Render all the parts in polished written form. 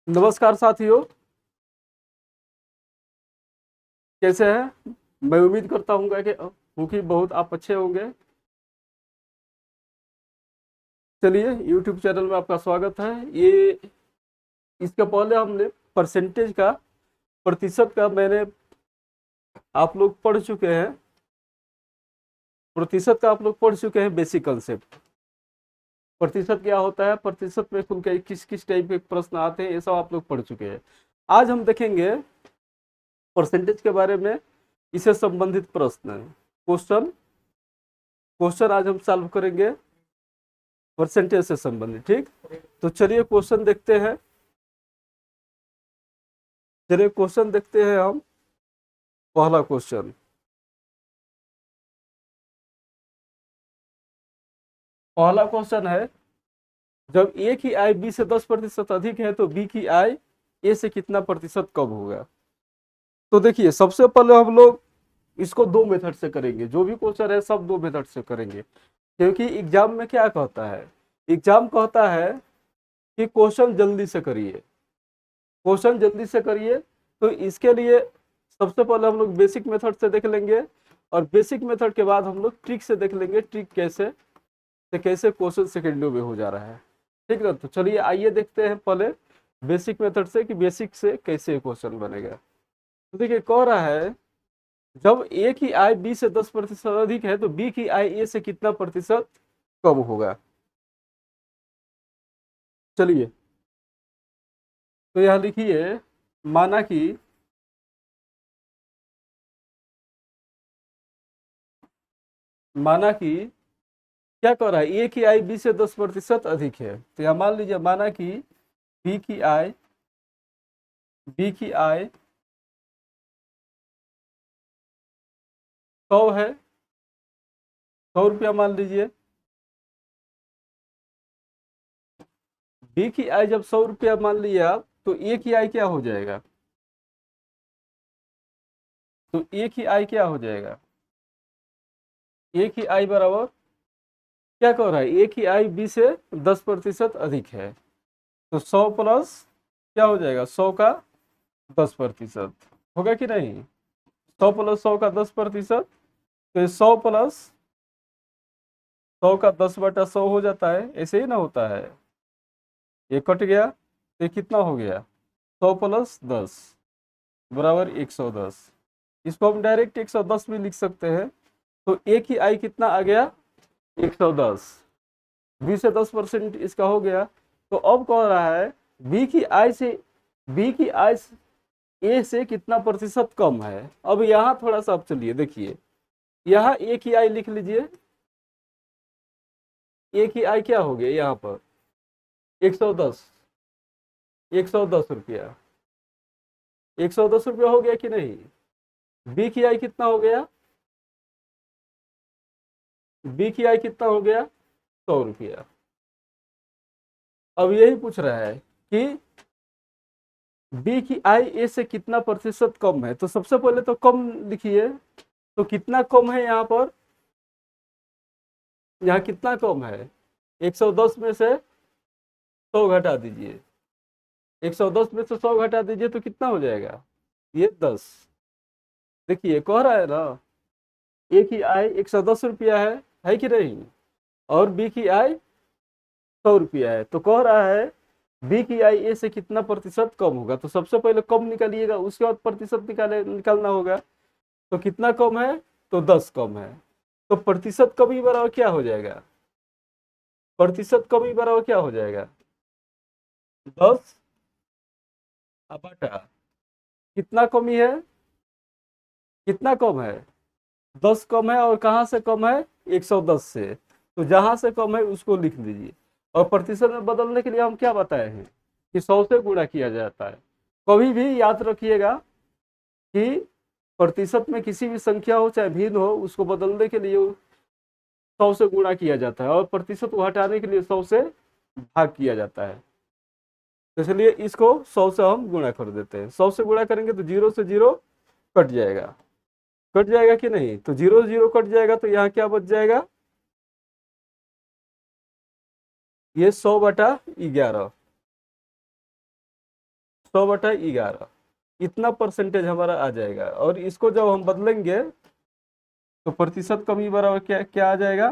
नमस्कार साथियों, कैसे हैं। मैं उम्मीद करता हूँ कि बहुत आप अच्छे होंगे। चलिए, YouTube चैनल में आपका स्वागत है। ये इसके पहले हमने परसेंटेज का, प्रतिशत का मैंने आप लोग पढ़ चुके हैं। प्रतिशत का आप लोग पढ़ चुके हैं, बेसिक कंसेप्ट। प्रतिशत क्या होता है, प्रतिशत में कुल किस किस टाइप के प्रश्न आते हैं, ये सब आप लोग पढ़ चुके हैं। आज हम देखेंगे परसेंटेज के बारे में, इससे संबंधित प्रश्न, क्वेश्चन क्वेश्चन आज हम सॉल्व करेंगे परसेंटेज से संबंधित। ठीक, तो चलिए क्वेश्चन देखते हैं। चलिए क्वेश्चन देखते हैं हम। पहला क्वेश्चन, पहला क्वेश्चन है, जब ए की आय बी से 10% अधिक है तो बी की आय ए से कितना प्रतिशत कम होगा। तो देखिए, सबसे पहले हम लोग इसको दो मेथड से करेंगे। जो भी क्वेश्चन है सब दो मेथड से करेंगे, क्योंकि एग्जाम में क्या कहता है, एग्जाम कहता है कि क्वेश्चन जल्दी से करिए, क्वेश्चन जल्दी से करिए। तो इसके लिए सबसे पहले हम लोग बेसिक मेथड से देख लेंगे, और बेसिक मेथड के बाद हम लोग ट्रिक से देख लेंगे, ट्रिक कैसे से कैसे क्वेश्चन सेकेंडों में हो जा रहा है। ठीक ना, तो चलिए आइए देखते हैं पहले बेसिक मेथड से कि बेसिक से कैसे क्वेश्चन बनेगा। तो देखिए, कह रहा है जब ए की आय बी से 10% अधिक है तो बी की आय ए से कितना प्रतिशत कम होगा। चलिए, तो यहां लिखिए, माना कि माना कि क्या कर रहा है, ए की आय बी से 10% अधिक है। तो यहां मान लीजिए, माना कि बी की आय बी की आय 100 है, 100 रुपया मान लीजिए। बी की आय जब 100 रुपया मान लिया तो ए की आय क्या हो जाएगा, तो ए की आय क्या हो जाएगा, ए की आय बराबर क्या कह रहा है, ए की आय बी से 10% अधिक है। तो 100 प्लस क्या हो जाएगा, 100 का 10% होगा कि नहीं। 100 प्लस 100 का 10%, तो 100 प्लस 100 का 10/100 हो जाता है, ऐसे ही ना होता है। ये कट गया तो ये कितना हो गया, 100 प्लस 10 बराबर 110। इसको हम डायरेक्ट 110 भी लिख सकते हैं। तो ए की आई कितना आ गया, 110। 20 से 10% इसका हो गया। तो अब कह रहा है बी की आय से बी की आय ए से कितना प्रतिशत कम है। अब यहाँ थोड़ा सा, अब चलिए देखिए, यहाँ ए की आय लिख लीजिए। ए की आय क्या हो गया यहाँ पर, 110, 110 रुपया, 110 रुपया हो गया कि नहीं। बी की आई कितना हो गया, बी की आई कितना हो गया, 100 रुपया। अब यही पूछ रहा है कि बी की आई ए से कितना प्रतिशत कम है। तो सबसे पहले तो कम लिखिए। तो कितना कम है यहाँ पर, यहाँ कितना कम है, 110 में से 100 घटा दीजिए, 110 में से 100 घटा दीजिए तो कितना हो जाएगा, ये 10। देखिए, कह रहा है ना, ए की आय 110 रुपया है कि नहीं, और बी की आय 100 रुपया है। तो कह रहा है बी की आई ए से कितना प्रतिशत कम होगा। तो सबसे पहले कम निकालिएगा, उसके बाद प्रतिशत निकालना होगा। तो कितना कम है, तो 10 कम है। तो प्रतिशत कमी बराबर क्या हो जाएगा, प्रतिशत कमी बराबर क्या हो जाएगा, 10 बटा कितना कमी है, कितना कम है, 10 कम है। और कहाँ से कम है, 110 से। तो जहां से कम है उसको लिख दीजिए। और प्रतिशत में बदलने के लिए हम क्या बताए हैं कि 100 से गुणा किया जाता है। कभी भी याद रखिएगा कि प्रतिशत में किसी भी संख्या हो चाहे भिन्न हो, उसको बदलने के लिए 100 से गुणा किया जाता है, और प्रतिशत को हटाने के लिए 100 से भाग किया जाता है। तो इसलिए इसको 100 से हम गुणा कर देते हैं। 100 से गुणा करेंगे तो 0 से 0 कट जाएगा, कट जाएगा कि नहीं। तो 0 0 कट जाएगा, तो यहाँ क्या बच जाएगा, ये 100/11। 100/11 इतना परसेंटेज हमारा आ जाएगा। और इसको जब हम बदलेंगे तो प्रतिशत कमी बराबर क्या क्या आ जाएगा,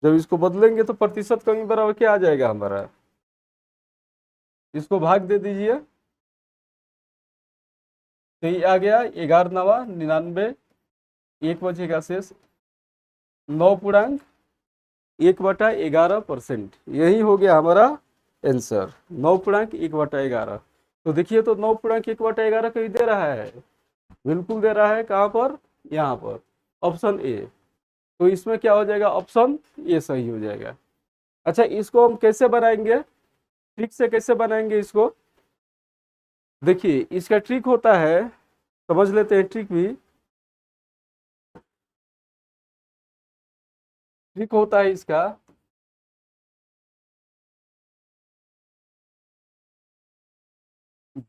जब इसको बदलेंगे तो प्रतिशत कमी बराबर क्या आ जाएगा हमारा, इसको भाग दे दीजिए तो ये आ गया 11×9 = 99, एक बचेगा शेष 9.1/11%। यही हो गया हमारा आंसर 9.1/11। तो देखिए तो 9.1/11 कहीं दे रहा है, बिल्कुल दे रहा है। कहाँ पर, यहाँ पर ऑप्शन ए। तो इसमें क्या हो जाएगा, ऑप्शन ए सही हो जाएगा। अच्छा इसको हम कैसे बनाएंगे, ट्रिक से कैसे बनाएंगे इसको, देखिए इसका ट्रिक होता है, समझ लेते हैं ट्रिक भी। ट्रिक होता है इसका,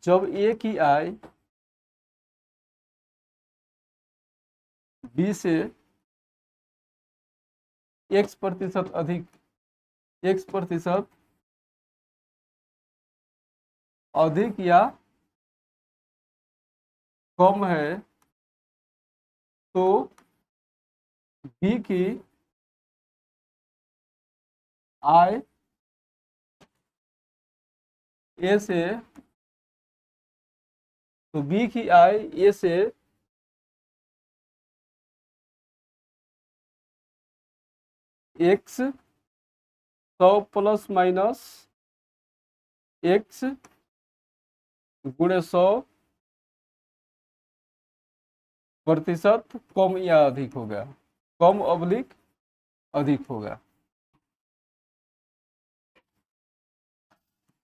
जब ए की आई बी से x% अधिक, x% अधिक या कम है तो बी की आई ए से, तो बी की आई ए से x 100 ± x गुणे 100% कम या अधिक होगा, कम/अधिक होगा,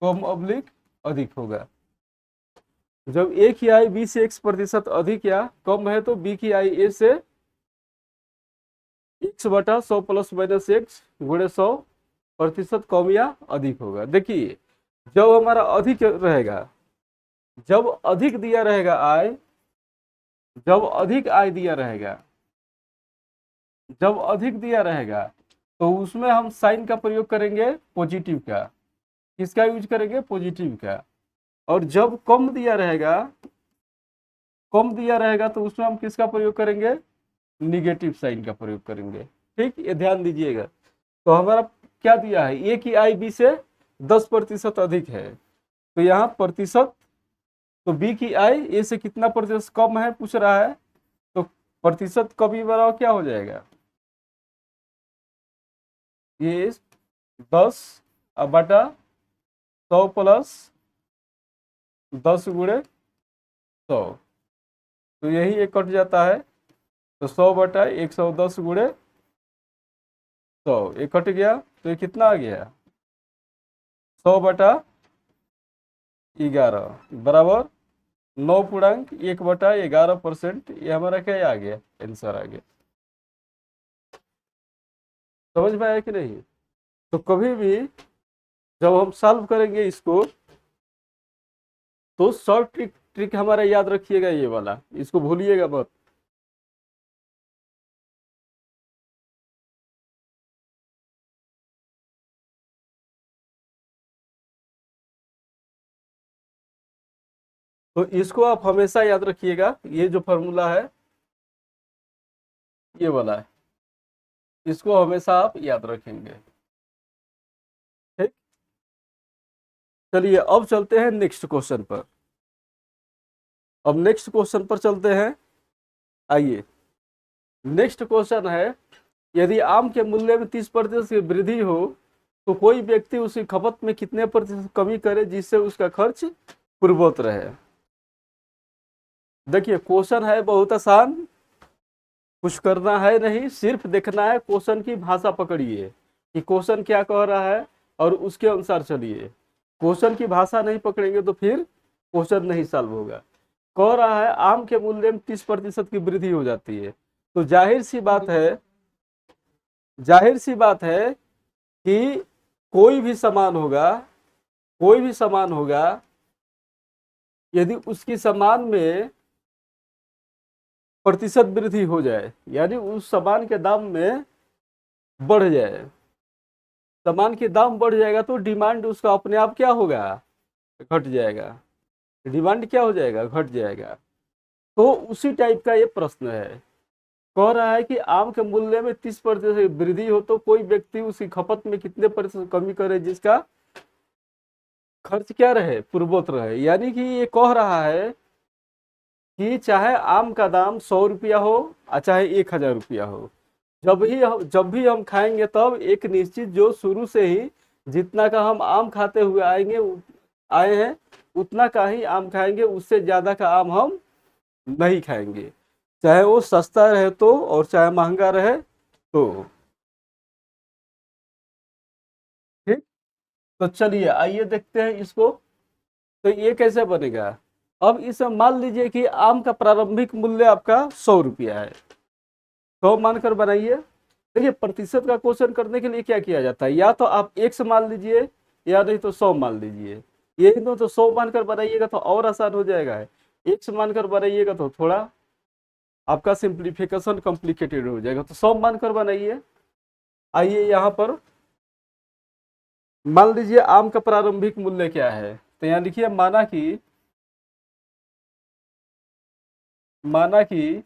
कम/अधिक होगा। जब ए की आई बी से x% अधिक या कम है तो बी की आई ए से x/100 ± x गुणे 100% कम या अधिक होगा। देखिए जब हमारा अधिक रहेगा, जब अधिक दिया रहेगा आई, जब अधिक आई दिया रहेगा, जब अधिक दिया रहेगा तो उसमें हम साइन का प्रयोग करेंगे पॉजिटिव का, किसका यूज करेंगे, पॉजिटिव का। और जब कम दिया रहेगा, कम दिया रहेगा तो उसमें हम किसका प्रयोग करेंगे, निगेटिव साइन का प्रयोग करेंगे। ठीक, ये ध्यान दीजिएगा। तो हमारा क्या दिया है, ए की आई बी से 10% अधिक है, तो यहाँ प्रतिशत, तो बी की आई ए से कितना प्रतिशत कम है पूछ रहा है, तो प्रतिशत कमी बराबर क्या हो जाएगा, ये 10/100 प्लस 10 गुणे 100, तो यही एक कट जाता है, तो 100/110 गुणे 100 एक कट गया, तो ये कितना आ गया 100/11 बराबर 9.1/11%। ये हमारा क्या आ गया, आंसर आ गया। समझ में आया कि नहीं। तो कभी भी जब हम सॉल्व करेंगे इसको तो शॉर्ट ट्रिक ट्रिक हमारा याद रखिएगा, ये वाला इसको भूलिएगा मत। तो इसको आप हमेशा याद रखिएगा, ये जो फॉर्मूला है ये वाला है, इसको हमेशा आप याद रखेंगे। ठीक, चलिए अब चलते हैं नेक्स्ट क्वेश्चन पर। अब नेक्स्ट क्वेश्चन पर चलते हैं, आइए। नेक्स्ट क्वेश्चन है, यदि आम के मूल्य में 30% की वृद्धि हो तो कोई व्यक्ति उसकी खपत में कितने प्रतिशत कमी करे जिससे उसका खर्च पूर्ववत रहे। देखिए क्वेश्चन है बहुत आसान, कुछ करना है नहीं, सिर्फ देखना है क्वेश्चन की भाषा पकड़िए कि क्वेश्चन क्या कह रहा है और उसके अनुसार चलिए। क्वेश्चन की भाषा नहीं पकड़ेंगे तो फिर क्वेश्चन नहीं सॉल्व होगा। कह रहा है आम के मूल्य में 30% की वृद्धि हो जाती है, तो जाहिर सी बात है, जाहिर सी बात है कि कोई भी सामान होगा, कोई भी सामान होगा, यदि उसकी सामान में प्रतिशत वृद्धि हो जाए, यानी उस सामान के दाम में बढ़ जाए, सामान के दाम बढ़ जाएगा तो डिमांड उसका अपने आप क्या होगा, घट जाएगा। डिमांड क्या हो जाएगा, घट जाएगा। तो उसी टाइप का ये प्रश्न है। कह रहा है कि आम के मूल्य में 30% वृद्धि हो तो कोई व्यक्ति उसकी खपत में कितने प्रतिशत कमी करे जिसका खर्च क्या रहे, पूर्वोत्तर रहे। यानी कि ये कह रहा है कि चाहे आम का दाम 100 रुपया हो और चाहे 1000 रुपया हो, जब भी हम खाएंगे तब एक निश्चित जो शुरू से ही जितना का हम आम खाते हुए आए हैं उतना का ही आम खाएंगे, उससे ज्यादा का आम हम नहीं खाएंगे, चाहे वो सस्ता रहे तो और चाहे महंगा रहे तो। ठीक। तो चलिए आइए देखते हैं इसको। तो ये कैसे बनेगा। अब इसमें मान लीजिए कि आम का प्रारंभिक मूल्य आपका 100 रुपया है। 100 मानकर बनाइए। देखिए प्रतिशत का क्वेश्चन करने के लिए क्या किया जाता है, या तो आप 1 मान लीजिए या नहीं तो 100 मान लीजिए। यही तो 100 मानकर बनाइएगा तो और आसान हो जाएगा। 1 मानकर बनाइएगा तो थोड़ा आपका सिंप्लीफिकेशन कॉम्प्लिकेटेड हो जाएगा। तो 100 मानकर बनाइए। आइए यहाँ पर मान लीजिए आम का प्रारंभिक मूल्य क्या है। तो यहाँ लिखिए माना कि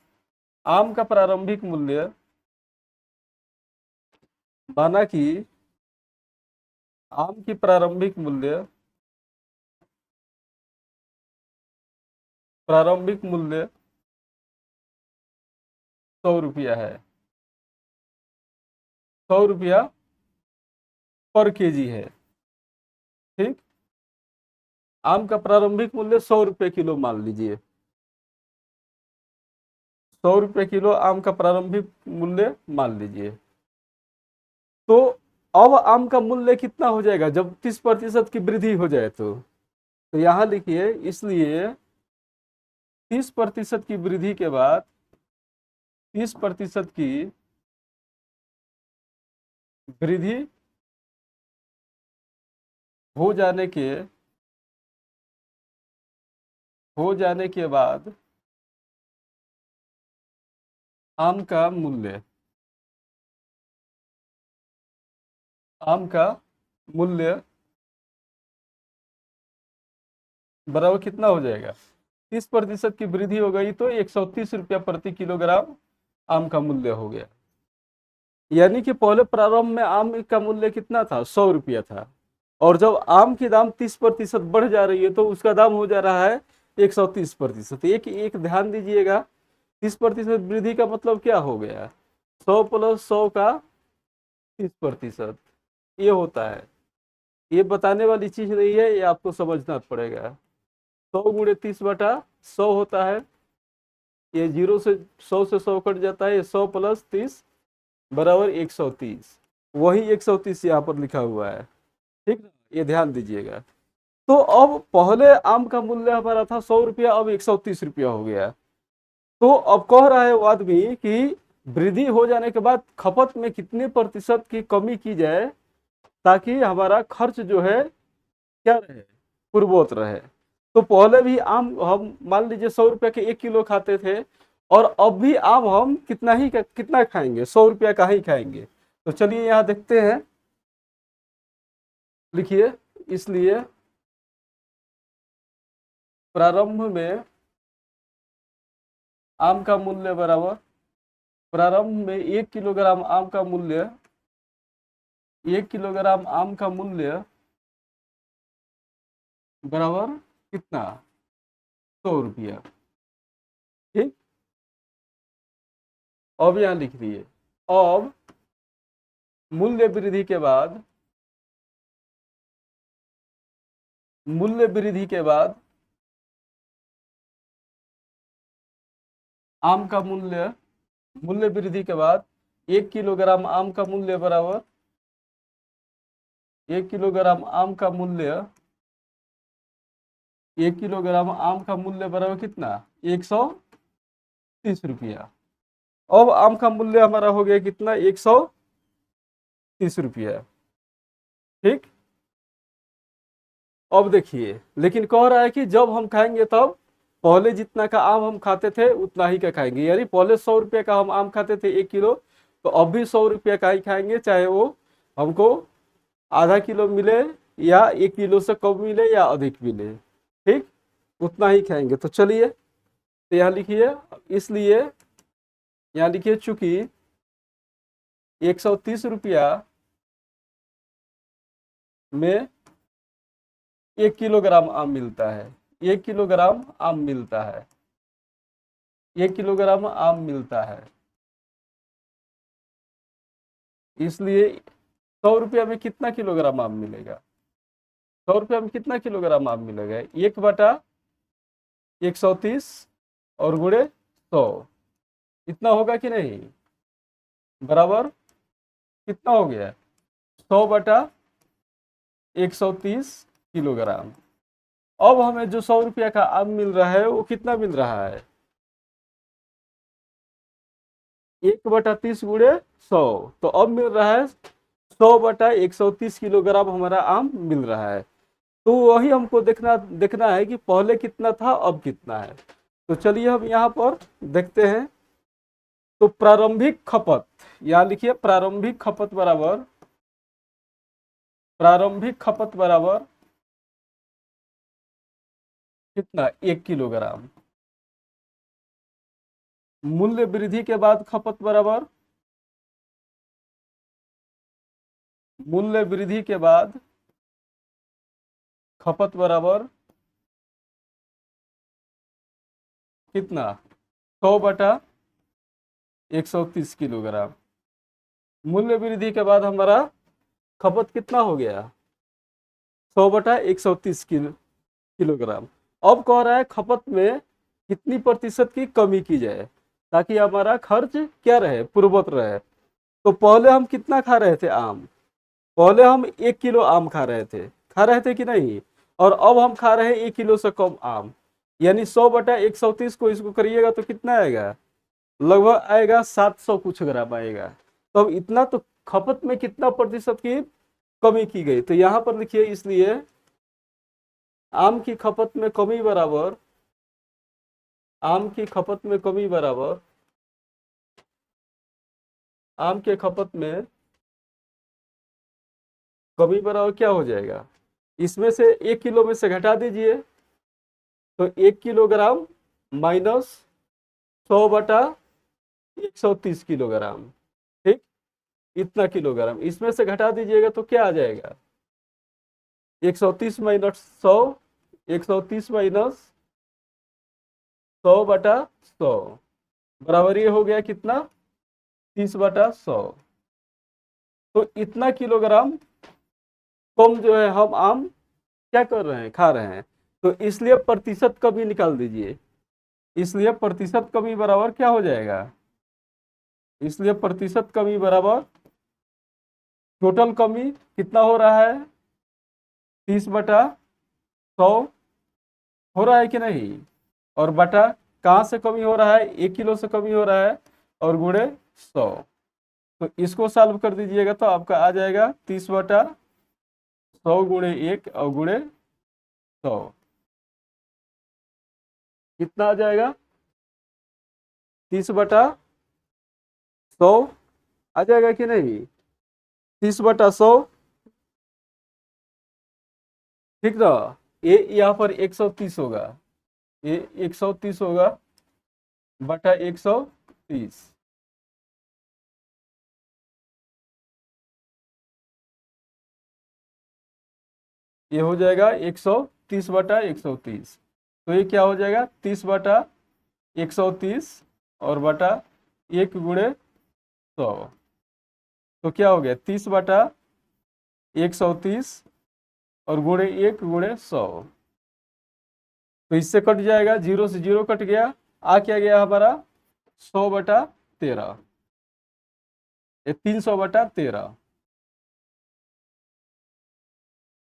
आम का प्रारंभिक मूल्य, माना कि आम की प्रारंभिक मूल्य, प्रारंभिक मूल्य 100 रुपया है। 100 रुपया पर केजी है। ठीक। आम का प्रारंभिक मूल्य 100 रुपये किलो मान लीजिए। 100 रुपये किलो आम का प्रारंभिक मूल्य मान लीजिए। तो अब आम का मूल्य कितना हो जाएगा जब 30% की वृद्धि हो जाए तो यहां लिखिए इसलिए 30% की वृद्धि के बाद 30% की वृद्धि हो जाने के बाद आम का मूल्य, आम का मूल्य बराबर कितना हो जाएगा। 30% की वृद्धि हो गई तो 130 रुपया प्रति किलोग्राम आम का मूल्य हो गया। यानी कि पहले प्रारंभ में आम का मूल्य कितना था, 100 रुपया था। और जब आम की दाम 30% बढ़ जा रही है तो उसका दाम हो जा रहा है 130%। एक एक ध्यान दीजिएगा, 30% वृद्धि का मतलब क्या हो गया, 100 + 100 का 30%, ये होता है। ये बताने वाली चीज नहीं है, ये आपको समझना पड़ेगा। 100 × 30/100 होता है। ये 100 से 100 कट जाता है, ये 100 + 30 बराबर 130। वही 130 यहाँ पर लिखा हुआ है। ठीक ना, ये ध्यान दीजिएगा। तो अब पहले आम का मूल्य हमारा था 100 रुपया, अब 130 रुपया हो गया। तो अब कह रहा है वो आदमी कि वृद्धि हो जाने के बाद खपत में कितने प्रतिशत की कमी की जाए ताकि हमारा खर्च जो है क्या रहे, पूर्ववत रहे। तो पहले भी आम हम मान लीजिए 100 रुपया के 1 किलो खाते थे, और अब भी आम हम कितना खाएंगे, 100 रुपया का ही खाएंगे। तो चलिए यहाँ देखते हैं। लिखिए इसलिए प्रारंभ में आम का मूल्य बराबर, प्रारंभ में 1 किलोग्राम आम का मूल्य, 1 किलोग्राम आम का मूल्य बराबर कितना, 100 रुपया। ठीक। अब यहाँ लिख दिए। अब मूल्य वृद्धि के बाद, मूल्य वृद्धि के बाद आम का मूल्य, मूल्य वृद्धि के बाद 1 किलोग्राम आम का मूल्य बराबर, 1 किलोग्राम आम का मूल्य, 1 किलोग्राम आम का मूल्य बराबर कितना, 130 रुपया। अब आम का मूल्य हमारा हो गया कितना, 130 रुपया। ठीक। अब देखिए, लेकिन कह रहा है कि जब हम खाएंगे तब पहले जितना का आम हम खाते थे उतना ही का खाएंगे। यानी पहले 100 रुपये का हम आम खाते थे 1 किलो, तो अब भी 100 रुपया का ही खाएंगे, चाहे वो हमको आधा किलो मिले या 1 किलो से कम मिले या अधिक मिले, ठीक, उतना ही खाएंगे। तो चलिए, तो यहाँ लिखिए, इसलिए यहाँ लिखिए चूंकि 130 रुपया में 1 किलोग्राम आम मिलता है, 1 किलोग्राम आम मिलता है, 1 किलोग्राम आम मिलता है, इसलिए 100 रुपया में कितना किलोग्राम आम मिलेगा? 100 रुपया में कितना किलोग्राम आम मिलेगा? 1/130 और गुणे 100, इतना होगा कि नहीं? बराबर कितना हो गया? 100/130 किलोग्राम। अब हमें जो 100 रुपया का आम मिल रहा है वो कितना मिल रहा है? 1/30 गुणे 100, तो अब मिल रहा है 100/130 किलोग्राम हमारा आम मिल रहा है। तो वही हमको देखना देखना है कि पहले कितना था, अब कितना है। तो चलिए हम यहाँ पर देखते हैं। तो प्रारंभिक खपत, यहाँ लिखिए प्रारंभिक खपत बराबर, प्रारंभिक खपत बराबर कितना? 1 किलोग्राम। मूल्य वृद्धि के बाद खपत बराबर, मूल्य वृद्धि के बाद खपत बराबर कितना? 100/130 किलोग्राम। मूल्य वृद्धि के बाद हमारा खपत कितना हो गया? 100/130 किलोग्राम। अब कह रहा है खपत में कितनी प्रतिशत की कमी की जाए ताकि हमारा खर्च क्या रहे? पूर्ववत रहे। तो पहले हम कितना खा रहे थे आम? पहले हम 1 किलो आम खा रहे थे कि नहीं? और अब हम खा रहे हैं 1 किलो से कम आम, यानी 100/130 को इसको करिएगा तो कितना आएगा? लगभग आएगा 700 कुछ ग्राम आएगा। तो अब इतना तो खपत में कितना प्रतिशत की कमी की गई? तो यहाँ पर लिखिए, इसलिए आम की खपत में कमी बराबर, आम की खपत में कमी बराबर, आम के खपत में कमी बराबर क्या हो जाएगा? इसमें से 1 किलो में से घटा दीजिए, तो 1 किलोग्राम माइनस 100/130 किलोग्राम, ठीक, इतना किलोग्राम इसमें से घटा दीजिएगा तो क्या आ जाएगा? 130 माइनस 100, 130 माइनस 100/100 बराबर ये हो गया कितना? 30/100। तो इतना किलोग्राम कम जो है हम आम क्या कर रहे हैं? खा रहे हैं। तो इसलिए प्रतिशत कमी निकाल दीजिए, इसलिए प्रतिशत कमी बराबर क्या हो जाएगा? इसलिए प्रतिशत कमी बराबर टोटल कमी कितना हो रहा है? 30/100 हो रहा है कि नहीं? और बटा कहाँ से कमी हो रहा है? 1 किलो से कमी हो रहा है, और गुणे 100। तो इसको सॉल्व कर दीजिएगा तो आपका आ जाएगा 30/100 गुणे 1 और गुणे 100, कितना आ जाएगा? 30/100 आ जाएगा कि नहीं? 30/100, ठीक ना? ये यहाँ पर 130 होगा, ये 130 होगा बटा 130, ये हो जाएगा 130/130। तो ये क्या हो जाएगा? 30/130 और बटा 1 गुणे 100। तो क्या हो गया? 30/130 और गुणे 1 गुणे 100। तो इससे कट जाएगा, 0 से 0 कट गया, आ क्या गया हमारा? 100/13, ये 300/13,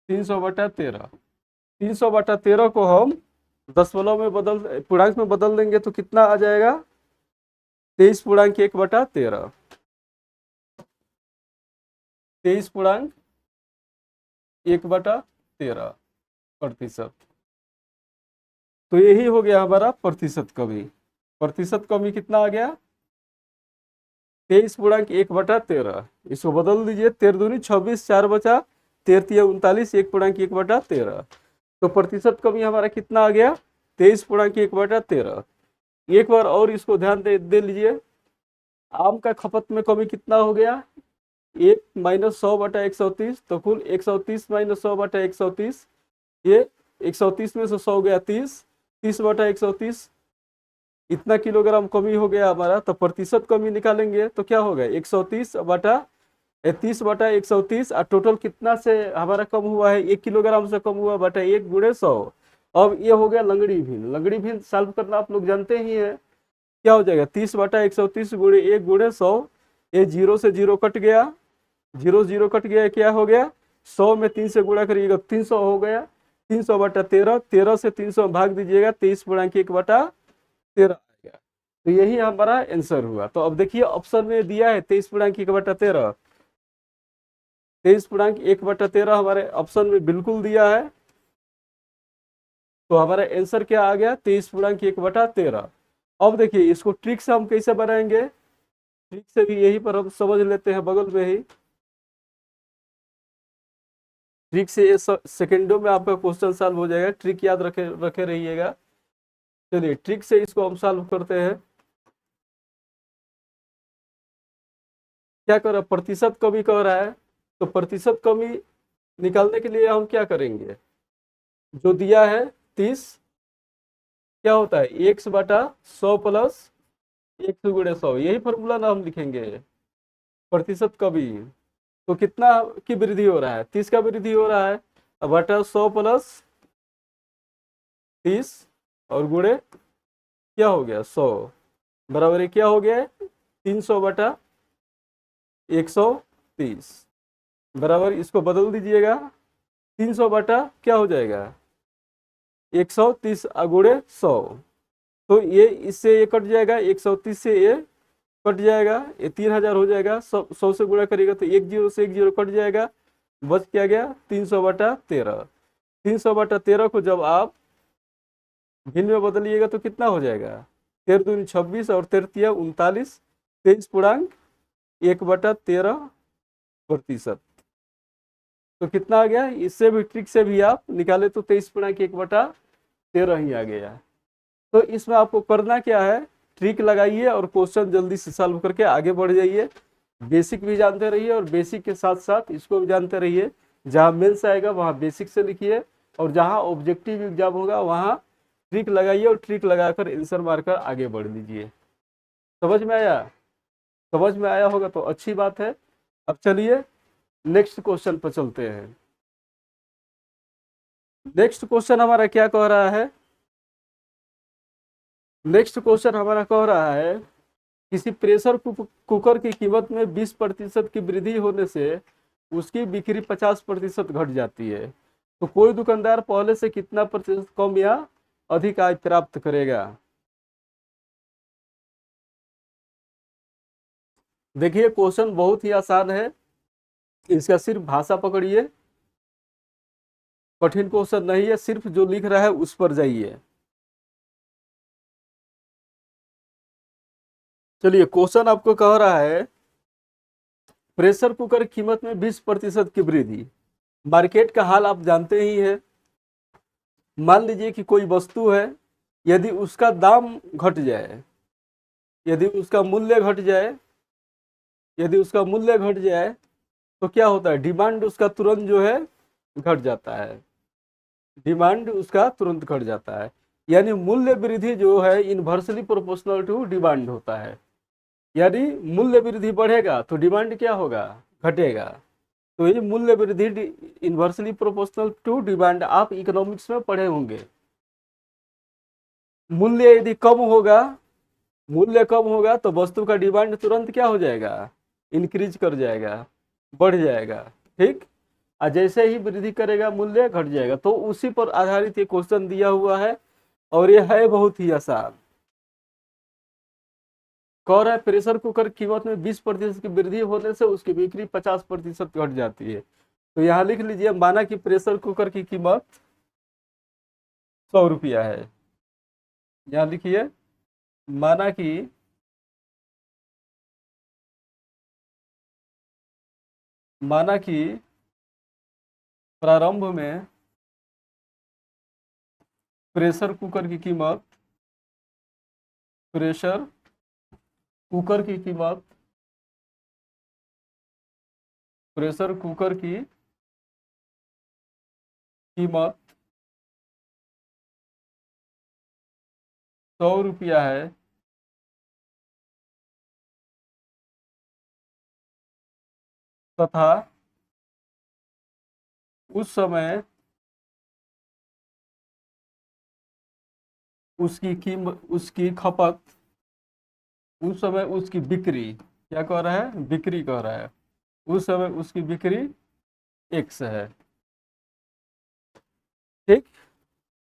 300/13, 300/13 को हम दशमलव में पूर्णांक में बदल देंगे तो कितना आ जाएगा? 23.1/13, 23.1/13 प्रतिशत। तो यही हो गया हमारा प्रतिशत कमी। प्रतिशत कमी कितना आ गया? 23.1/13। इसको बदल दीजिए, 13 दूनी 26, 4 बचा 13 39, 1/1/13। तो प्रतिशत कमी हमारा कितना आ गया, 23/1/13। एक बार और इसको ध्यान दे लीजिए, आम का खपत में कमी कितना हो गया, 1 माइनस 100/130, तो कुल 130 माइनस 100/130, ये 130 में से 100 गया 30, 30/130, इतना किलोग्राम कमी हो गया हमारा। तो प्रतिशत कमी निकालेंगे तो क्या होगा, 130/130 और टोटल कितना से हमारा कम हुआ है, 1 किलोग्राम से कम हुआ बटा 1 गुणे 100। अब ये हो गया लंगड़ी भिन्न। लंगड़ी भिन्न सॉल्व करना आप लोग जानते ही है, क्या हो जाएगा, 30/130 गुणे 1 गुणे 100। ये 0 से 0 कट गया, 0 0 कट गया, क्या हो गया, 100 में 3 से गुणा करिएगा 300 हो गया, 300/13, 13 से 300 भाग दीजिएगा, 23/1/13 आएगा। तो यही हमारा आंसर हुआ। तो अब देखिए ऑप्शन में दिया है 23/1/13, 23/1/13 हमारे ऑप्शन में बिल्कुल दिया है। तो हमारा आंसर क्या आ गया, 23/1/13। अब देखिए इसको ट्रिक से हम कैसे बनाएंगे, ट्रिक से भी यही पर हम समझ लेते हैं बगल में ही। ट्रिक से ये सेकेंडों में आपका क्वेश्चन सॉल्व हो जाएगा, ट्रिक याद रखे रखे रहिएगा। चलिए ट्रिक से इसको हम सॉल्व करते हैं। क्या कर रहा है, प्रतिशत कमी कह रहा है, तो प्रतिशत कमी निकालने के लिए हम क्या करेंगे, जो दिया है 30, क्या होता है, 1/100 प्लस 1/100, यही फॉर्मूला ना हम लिखेंगे। प्रतिशत कमी तो कितना की वृद्धि हो रहा है, 30 का वृद्धि हो रहा है, बटा 100 प्लस 30 और गुणे क्या हो गया 100, बराबर है क्या हो गया 300/130, बराबर इसको बदल दीजिएगा, 300 बटा क्या हो जाएगा 130 गुणे 100। तो ये इससे ये कट जाएगा, 130 से ये कट जाएगा, ये 3000 हो जाएगा, 100 से गुणा करेगा तो 1 0 से 1 0 कट जाएगा, बच क्या गया 300/13। 300/13 को जब आप भिन्न में बदलिएगा तो कितना हो जाएगा, 13 दूनी 26 और 13 39, 23/1/13 प्रतिशत। तो कितना आ गया, इससे भी ट्रिक से भी आप निकाले तो 23/1/13 ही आ गया। तो इसमें आपको करना क्या है, ट्रिक लगाइए और क्वेश्चन जल्दी से सॉल्व करके आगे बढ़ जाइए। बेसिक भी जानते रहिए और बेसिक के साथ साथ इसको भी जानते रहिए। जहाँ मेंस आएगा वहाँ बेसिक से लिखिए, और जहाँ ऑब्जेक्टिव एग्जाम होगा वहाँ ट्रिक लगाइए और ट्रिक लगाकर आंसर मारकर आगे बढ़ लीजिए। समझ में आया, समझ में आया होगा तो अच्छी बात है। अब चलिए नेक्स्ट क्वेश्चन पर चलते हैं। नेक्स्ट क्वेश्चन हमारा क्या कह रहा है, नेक्स्ट क्वेश्चन हमारा कह रहा है किसी प्रेशर कुकर की कीमत में 20% की वृद्धि होने से उसकी बिक्री 50% घट जाती है, तो कोई दुकानदार पहले से कितना प्रतिशत कम या अधिक आय प्राप्त करेगा। देखिए क्वेश्चन बहुत ही आसान है, इसका सिर्फ भाषा पकड़िए, कठिन क्वेश्चन नहीं है, सिर्फ जो लिख रहा है उस पर जाइए। चलिए क्वेश्चन आपको कह रहा है प्रेशर कुकर कीमत में 20% की वृद्धि। मार्केट का हाल आप जानते ही हैं। मान लीजिए कि कोई वस्तु है, यदि उसका दाम घट जाए, यदि उसका मूल्य घट जाए, यदि उसका मूल्य घट जाए तो क्या होता है, डिमांड उसका तुरंत जो है घट जाता है, डिमांड उसका तुरंत घट जाता है। यानी मूल्य वृद्धि जो है इनवर्सली प्रोपोर्शनल टू डिमांड होता है। यानी मूल्य वृद्धि बढ़ेगा तो डिमांड क्या होगा, घटेगा। तो ये मूल्य वृद्धि इनवर्सली प्रोपोर्शनल टू डिमांड आप इकोनॉमिक्स में पढ़े होंगे। मूल्य यदि कम होगा, मूल्य कम होगा तो वस्तु का डिमांड तुरंत क्या हो जाएगा, इंक्रीज कर जाएगा, बढ़ जाएगा, ठीक। और जैसे ही वृद्धि करेगा मूल्य घट जाएगा। तो उसी पर आधारित ये क्वेश्चन दिया हुआ है और ये है बहुत ही आसान। कह रहा है प्रेशर कुकर कीमत में 20% की वृद्धि होने से उसकी बिक्री 50% घट जाती है। तो यहाँ लिख लीजिए, माना कि प्रेशर कुकर की कीमत 100 रुपया है। यहाँ लिखिए, माना कि प्रारंभ में प्रेशर कुकर की कीमत, प्रेशर कुकर की कीमत, प्रेशर कुकर की कीमत 100 रुपया है, तथा उस समय उसकी कीमत, उसकी खपत, उस समय उसकी बिक्री, क्या कह रहा है, बिक्री कह रहा है, उस समय उसकी बिक्री x है। ठीक,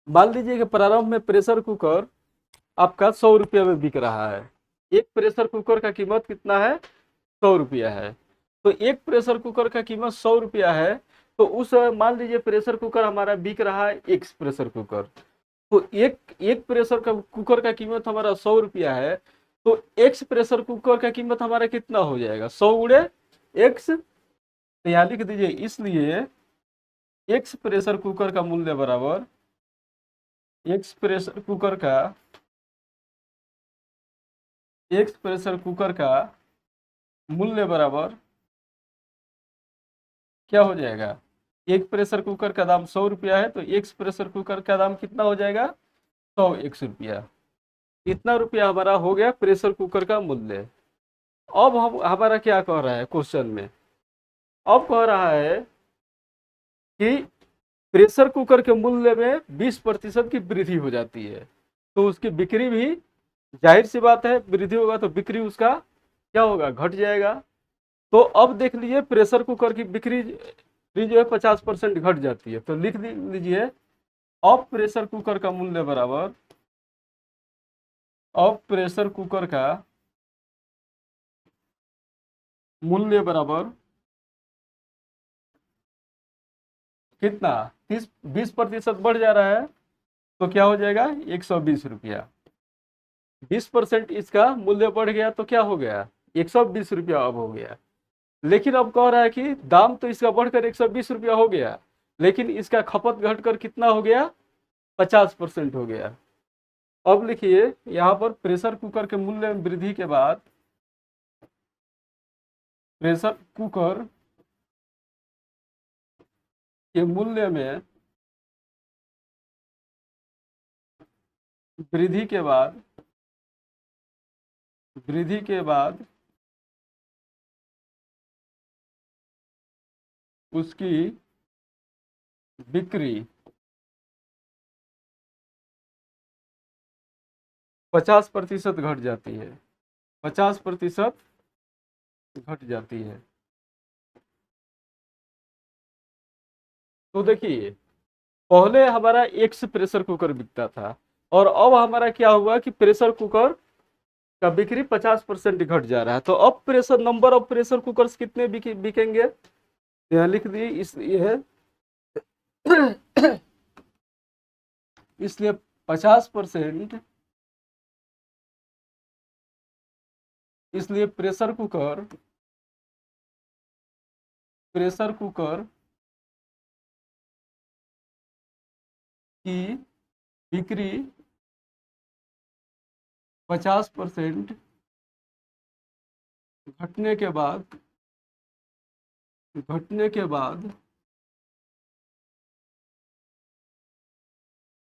मान लीजिए कि प्रारंभ में प्रेशर कुकर आपका 100 रुपया में बिक रहा है। एक प्रेशर कुकर का कीमत कितना है, 100 रुपया है। तो एक प्रेशर कुकर का कीमत 100 रुपया है, तो उस मान लीजिए प्रेशर कुकर हमारा बिक रहा है एक्स प्रेशर कुकर, तो एक एक प्रेशर का कुकर का कीमत हमारा 100 रुपया है, तो एक्स प्रेशर कुकर का कीमत हमारा कितना हो जाएगा, 100 गुणे एक्स। तो यहाँ लिख दीजिए, इसलिए एक्स प्रेशर कुकर का मूल्य बराबर, एक्स प्रेशर कुकर का, एक्स प्रेशर कुकर का मूल्य बराबर क्या हो जाएगा, एक प्रेशर कुकर का दाम 100 रुपया है, तो एक प्रेशर कुकर का दाम कितना हो जाएगा, 100 रुपया। इतना रुपया हमारा हो गया प्रेशर कुकर का मूल्य। अब हम हमारा क्या कह रहा है क्वेश्चन में, अब कह रहा है कि प्रेशर कुकर के मूल्य में 20% की वृद्धि हो जाती है, तो उसकी बिक्री भी, जाहिर सी बात है वृद्धि होगा तो बिक्री उसका क्या होगा, घट जाएगा। तो अब देख लीजिए प्रेशर कुकर की बिक्री भी जो है 50% घट जाती है, तो लिख लीजिए अब प्रेशर कुकर का मूल्य बराबर, अब प्रेशर कुकर का मूल्य बराबर कितना, 20% बढ़ जा रहा है, तो क्या हो जाएगा 120 रुपया। 20% इसका मूल्य बढ़ गया तो क्या हो गया, 120 रुपया अब हो गया। लेकिन अब कह रहा है कि दाम तो इसका बढ़कर 120 रुपया हो गया, लेकिन इसका खपत घटकर कितना हो गया, 50% हो गया। अब लिखिए यहाँ पर प्रेशर कुकर के मूल्य में वृद्धि के बाद, प्रेशर कुकर के मूल्य में वृद्धि के बाद, वृद्धि के बाद उसकी बिक्री 50% घट जाती है, 50% घट जाती है। तो देखिए पहले हमारा एक्स प्रेशर कुकर बिकता था, और अब हमारा क्या हुआ कि प्रेशर कुकर का बिक्री 50% घट जा रहा है, तो अब pressure, number of pressure cookers कितने बिकेंगे, यहाँ लिख दिए, इसलिए इसलिए 50%, इसलिए प्रेशर कुकर, प्रेशर कुकर की बिक्री 50% घटने के बाद, घटने के बाद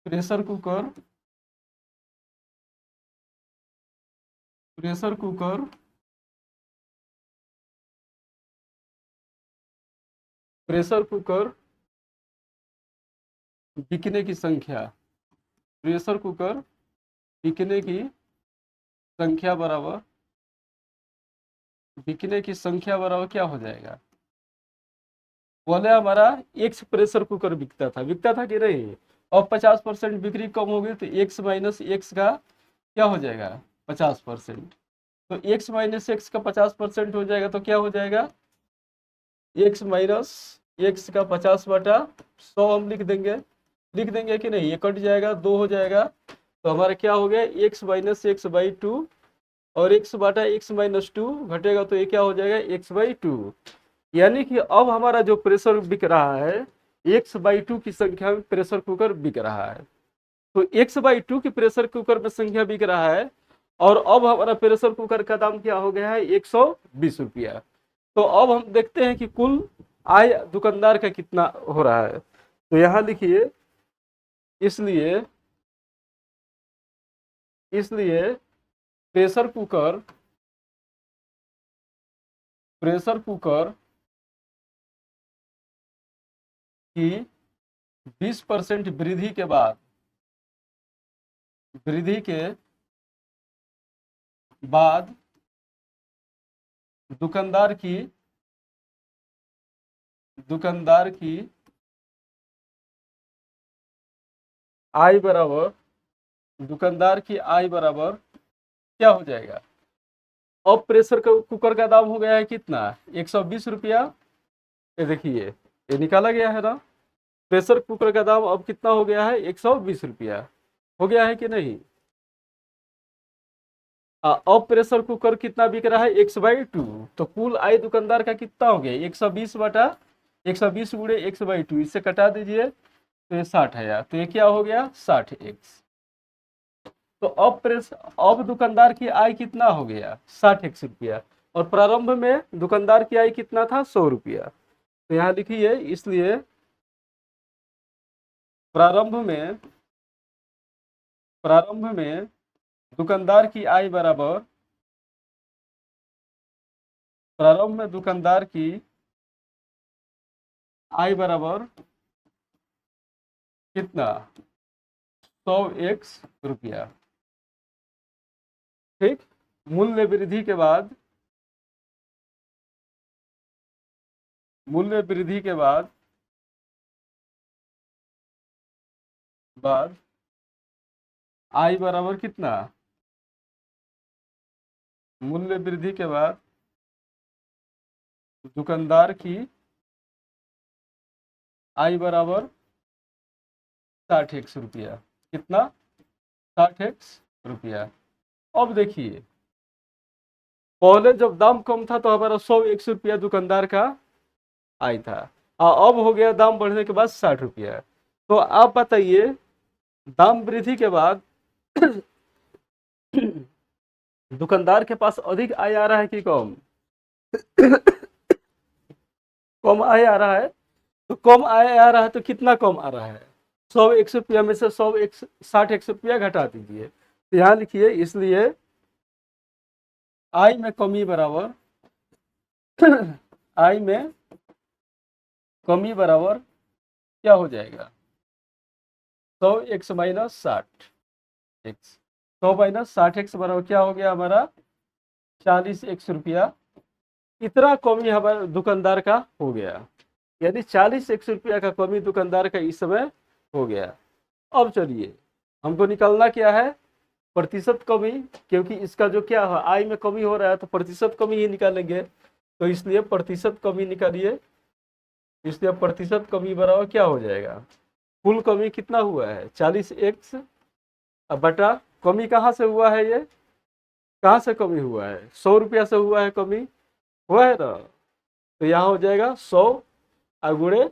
pressure cooker, pressure cooker pressure cooker बिकने की संख्या, प्रेशर कुकर बिकने की संख्या बराबर, बिकने की संख्या बराबर क्या हो जाएगा, पहले हमारा एक्स प्रेशर कुकर बिकता था कि नहीं, अब 50% बिक्री कम हो गई, तो एक्स माइनस एक्स का क्या हो जाएगा 50%, तो एक्स माइनस एक्स का 50% हो जाएगा, तो क्या हो जाएगा एक्स माइनस एक्स का 50/100 हम लिख देंगे कि नहीं, ये कट जाएगा, 2 हो जाएगा, तो हमारा क्या हो गया एक्स माइनस एक्स बाई 2, और एक्स बटा एक्स माइनस 2 घटेगा, तो ये क्या हो जाएगा एक्स बाई 2। यानी कि अब हमारा जो प्रेशर बिक रहा है x/2 की संख्या में प्रेशर कुकर बिक रहा है। तो x/2 की प्रेशर कुकर में संख्या बिक रहा है और अब हमारा प्रेशर कुकर का दाम क्या हो गया है 120 रुपया। तो अब हम देखते हैं कि कुल आय दुकानदार का कितना हो रहा है। तो यहां लिखिए इसलिए इसलिए प्रेशर कुकर की 20% वृद्धि के बाद दुकानदार की आय बराबर क्या हो जाएगा। अब प्रेशर कुकर का दाम हो गया है कितना 120 रुपया। ये देखिए ये निकाला गया है ना। प्रेशर कुकर का दाम अब कितना हो गया है 120 रुपया हो गया है कि नहीं। अब प्रेशर कुकर कितना बिक रहा है x/2। तो कुल आय दुकानदार का कितना हो गया 120 बटा 120 गुणे x/2, इससे कटा दीजिए तो ये 60 है। तो ये क्या हो गया 60x। तो अब दुकानदार की आय कितना हो गया 60x रुपया और प्रारंभ में दुकानदार की आय कितना था 100 रुपया। तो यहाँ लिखिए इसलिए प्रारंभ में दुकानदार की आय बराबर प्रारंभ में दुकानदार की आय बराबर कितना 100x रुपया। ठीक। मूल्य वृद्धि के बाद आय बराबर कितना मूल्य वृद्धि के बाद दुकानदार की आय बराबर 60x रुपया। कितना 60x रुपया। अब देखिए पहले जब दाम कम था तो हमारा 100x रुपया दुकानदार का आय था और अब हो गया दाम बढ़ने के बाद 60 रुपया। तो आप बताइए दाम वृद्धि के बाद दुकानदार के पास अधिक आय आ रहा है कि कम कम आय आ रहा है। तो कम आय आ रहा है तो कितना कम आ रहा है 100x रुपया में से 60x रुपया घटा दीजिए। तो यहाँ लिखिए इसलिए आय में कमी बराबर आय में कमी बराबर क्या हो जाएगा 100x minus 60x। 100 minus 60x बराबर क्या हो गया हमारा 40x रुपया। इतना कमी हमारे दुकानदार का हो गया यानी 40x रुपया का कमी दुकानदार का इस समय हो गया। अब चलिए हमको निकालना क्या है प्रतिशत कमी, क्योंकि इसका जो क्या है आय में कमी हो रहा है तो प्रतिशत कमी ही निकालेंगे। तो इसलिए प्रतिशत कमी निकालिए। इसलिए प्रतिशत कमी बराबर क्या हो जाएगा कुल कमी कितना हुआ है 40x बटा कमी कहाँ से हुआ है ये कहाँ से कमी हुआ है 100 रुपया से हुआ है कमी हुआ है ना। तो यहाँ हो जाएगा 100 गुणे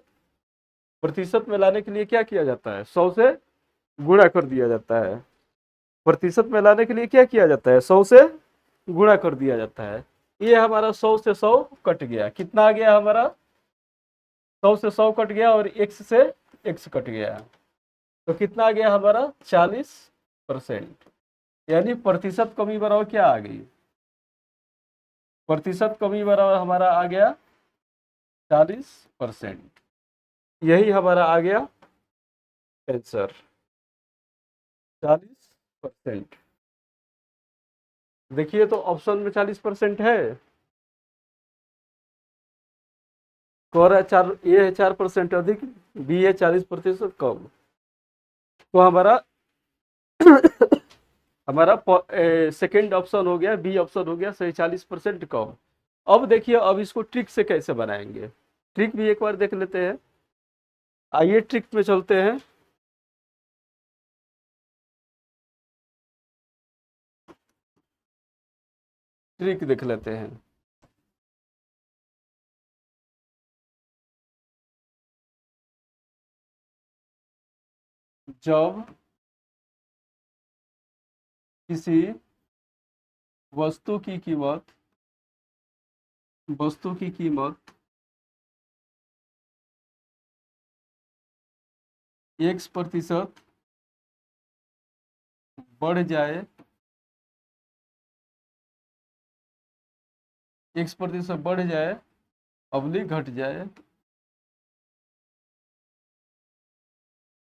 प्रतिशत में लाने के लिए क्या किया जाता है 100 से गुणा कर दिया जाता है। प्रतिशत में लाने के लिए क्या किया जाता है 100 से गुणा कर दिया जाता है। ये हमारा 100 से 100 कट गया कितना आ गया हमारा 100 से 100 कट गया और x से x कट गया तो कितना आ गया हमारा 40%। यानी प्रतिशत कमी बराबर क्या आ गई प्रतिशत कमी बराबर हमारा आ गया 40%। यही हमारा आ गया आंसर 40%। देखिए तो ऑप्शन में 40% है कह रहा है 4 ए है 4% अधिक बी है 40% कम। तो हमारा सेकेंड ऑप्शन हो गया बी ऑप्शन हो गया सही 40% कम। अब देखिए अब इसको ट्रिक से कैसे बनाएंगे ट्रिक भी एक बार देख लेते हैं। आइए ट्रिक में चलते हैं। ट्रिक देख लेते हैं। जब किसी वस्तु की कीमत 1% बढ़ जाए, 1% बढ़ जाए अवधि घट जाए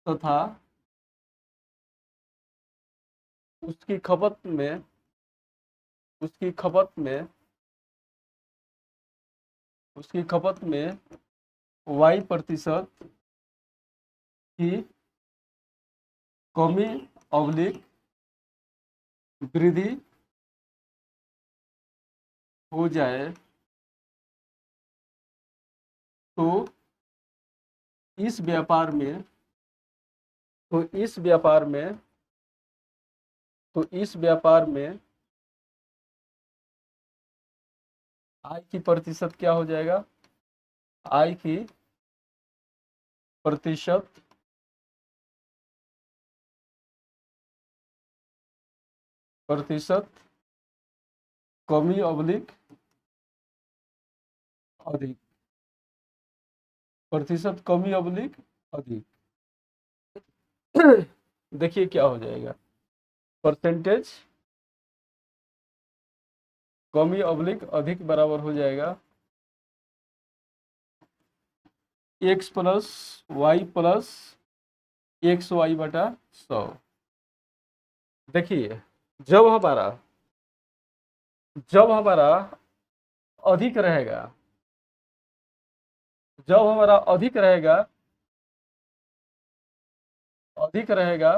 तथा उसकी खपत में उसकी खपत में उसकी खपत में y% की कमी अवलिक वृद्धि हो जाए तो इस व्यापार में तो इस व्यापार में तो इस व्यापार में आय की प्रतिशत क्या हो जाएगा? आय की प्रतिशत कमी अवलिक अधिक, प्रतिशत कमी अवलिक अधिक। देखिए क्या हो जाएगा, परसेंटेज कमी अवलिक अधिक बराबर हो जाएगा x plus Y plus X Y बटा 100। देखिए जब हमारा जब हमारा अधिक रहेगा जब हमारा अधिक रहेगा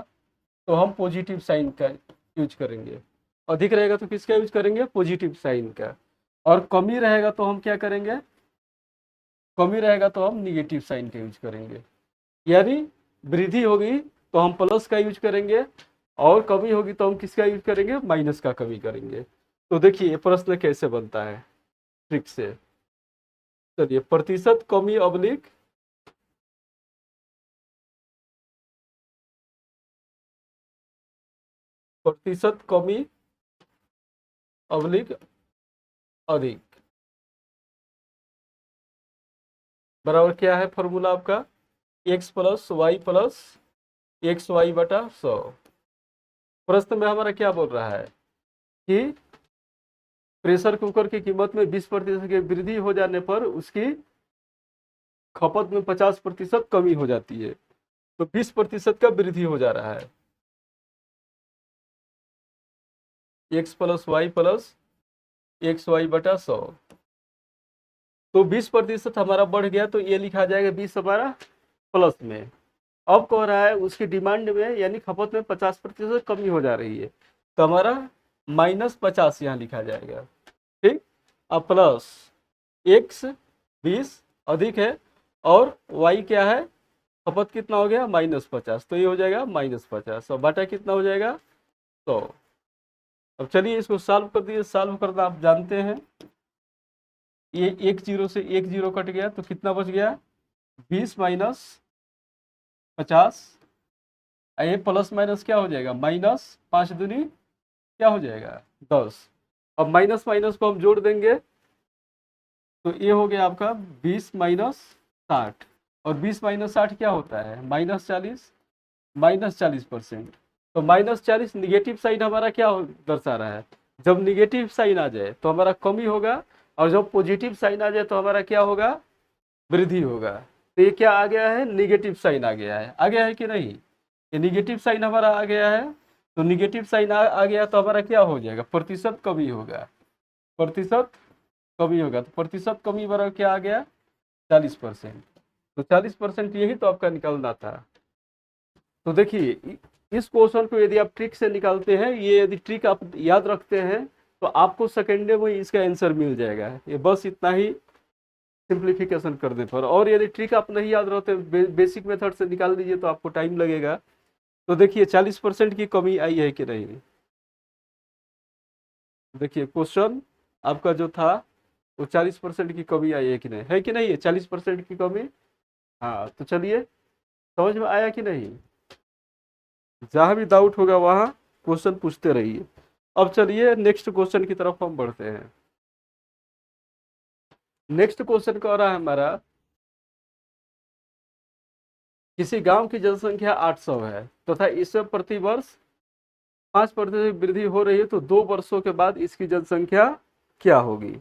तो हम पॉजिटिव साइन का यूज करेंगे। अधिक रहेगा तो किसका यूज करेंगे? पॉजिटिव साइन का। और कमी रहेगा तो हम क्या करेंगे? कमी रहेगा तो हम निगेटिव साइन का यूज करेंगे। यानी वृद्धि होगी तो हम प्लस का यूज करेंगे और कमी होगी तो हम किसका यूज करेंगे? माइनस का कमी करेंगे। तो देखिए ये प्रश्न कैसे बनता है ट्रिक से। चलिए प्रतिशत कमी अवलिक प्रतिशत कमी अवलिक अधिक बराबर क्या है फॉर्मूला आपका? x plus Y plus X Y बटा 100। प्रश्न में हमारा क्या बोल रहा है कि प्रेशर कुकर की कीमत में 20% की वृद्धि हो जाने पर उसकी खपत में 50% कमी हो जाती है। तो 20% का वृद्धि हो जा रहा है। x प्लस एक्स वाई बटा 100। तो 20% हमारा बढ़ गया तो ये लिखा जाएगा 20 हमारा प्लस में। अब कह रहा है उसकी डिमांड में यानी खपत में 50% कमी हो जा रही है तो हमारा -50 यहाँ लिखा जाएगा। ठीक। अब प्लस एक्स 20 अधिक है और वाई क्या है? खपत कितना हो गया? -50। तो ये हो जाएगा -50 और बटा कितना हो जाएगा? 100। अब चलिए इसको सॉल्व कर दिए। सॉल्व करना आप जानते हैं। ये एक जीरो से एक जीरो कट गया तो कितना बच गया? 20 माइनस 50। ये प्लस माइनस क्या हो जाएगा? -5 दूनी क्या हो जाएगा? 10। अब माइनस माइनस को हम जोड़ देंगे तो ये हो गया आपका 20 माइनस 60। और 20 माइनस 60 क्या होता है? -40। -40%। तो -40 निगेटिव साइन हमारा क्या दर्शा रहा है? जब निगेटिव साइन आ जाए तो हमारा कमी होगा और जब पॉजिटिव साइन आ जाए तो हमारा क्या होगा? वृद्धि होगा। तो ये क्या आ गया है? निगेटिव साइन आ गया है। आ गया है कि नहीं? ये निगेटिव साइन हमारा आ गया है। तो निगेटिव साइन आ गया तो हमारा क्या हो जाएगा? प्रतिशत कमी होगा। प्रतिशत कमी होगा तो प्रतिशत कमी बराबर क्या आ गया? 40%। तो 40% यही तो आपका निकलना था। तो देखिए इस क्वेश्चन को यदि आप ट्रिक से निकालते हैं, ये यदि ट्रिक आप याद रखते हैं तो आपको सेकेंडे में इसका आंसर मिल जाएगा। ये बस इतना ही सिंप्लीफिकेशन करने पर। और यदि ट्रिक आप नहीं याद रहते बेसिक मेथड से निकाल दीजिए तो आपको टाइम लगेगा। तो देखिए 40% की कमी आई है कि नहीं? देखिए क्वेश्चन आपका जो था वो 40% की कमी आई है कि नहीं? है कि नहीं है 40% की कमी? हाँ तो चलिए समझ में आया कि नहीं? जहां भी डाउट होगा वहां क्वेश्चन पूछते रहिए। अब चलिए नेक्स्ट क्वेश्चन की तरफ हम बढ़ते हैं। नेक्स्ट क्वेश्चन कह रहा है हमारा, किसी गांव की जनसंख्या 800 है तथा इसमें प्रति वर्ष 5% वृद्धि हो रही है, तो 2 वर्षों के बाद इसकी जनसंख्या क्या होगी?